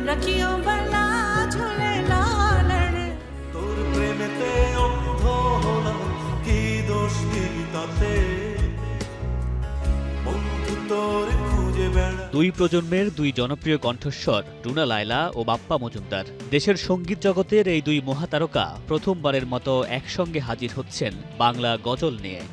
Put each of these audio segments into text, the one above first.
रखियो बला झूले लाल रे তোর প্রেমেতে অন্ধ হলাম কি দোষ দিলি তাতে বন্ধু তোর খুঁজে বেড়া। দুই প্রজন্মের দুই জনপ্রিয় কণ্ঠস্বর রুনা লায়লা ও বাপ্পা মজুমদার। দেশের সঙ্গীত জগতের এই দুই মহাতারকা প্রথমবারের মতো একসঙ্গে হাজির হচ্ছেন বাংলা গজল নিয়ে।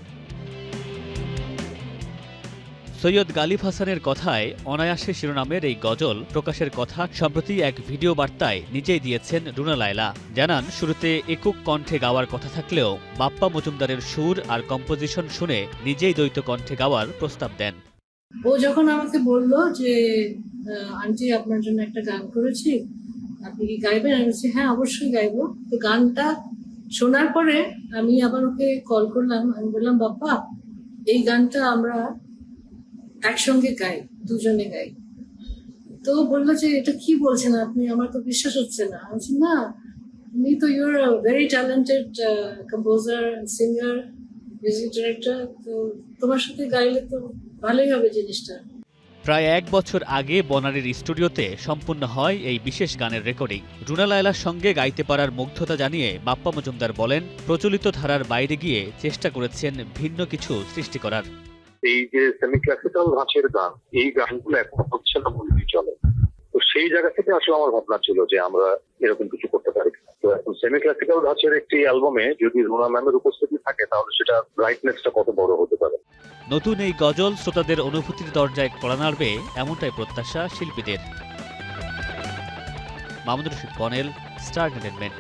সৈয়দ গালিব হাসানের কথায় অনায়াসে শিরোনামের এই গজল প্রকাশের কথা সম্প্রতি এক ভিডিও বার্তায় নিজেই দিয়েছেন রুনা লায়লা। জানান, শুরুতে একক কণ্ঠে গাওয়ার কথা থাকলেও বাপ্পা মজুমদারের সুর আর কম্পোজিশন শুনে নিজেই দ্বৈত কণ্ঠে গাওয়ার প্রস্তাব দেন। ও যখন আমাকে বললো যে আন্টি আপনার জন্য একটা গান করেছি, আপনি কি গাইবেন? আমি বলছি হ্যাঁ অবশ্যই গাইবো। তো গানটা শোনার পরে আমি আবার ওকে কল করলাম, আমি বললাম বাপ্পা এই গানটা আমরা একসঙ্গে গাই, দুজনে গাই। তো বললো যে এটা কি বলছেন আপনি, আমার তো বিশ্বাস হচ্ছে না। আমি বলছি না, তুমি তো your very talented composer, singer, music director, তো তোমার সাথে গাইলে তো ভালোই হবে জিনিসটা। প্রায় 1 বছর আগে বনানীর স্টুডিওতে সম্পূর্ণ হয় এই বিশেষ গানের রেকর্ডিং। রুনা লায়লার সঙ্গে গাইতে পারার মুগ্ধতা জানিয়ে বাপ্পা মজুমদার বলেন, প্রচলিত ধারার বাইরে গিয়ে চেষ্টা করেছেন ভিন্ন কিছু সৃষ্টি করার। এই যে সেমি ক্লাসিক্যাল ধাঁচের গান, এই গানগুলো এখন হচ্ছে না বললেই চলে। তো সেই জায়গা থেকে আসলে আমার ভাবনা ছিল যে আমরা এরকম কিছু করতে পারি। তো এখন সেমি ক্লাসিক্যাল ধাঁচের একটি অ্যালবামে যদি রুনা ম্যামের উপস্থিতি থাকে তাহলে সেটা ব্রাইটনেসটা কত বড় হতে পারে। নতুন এই গজল শ্রোতাদের অনুভূতির দরজায় কড়া নাড়বে, এমনটাই প্রত্যাশা শিল্পীদের। Mamunur Rashid Bonnell, star entertainment.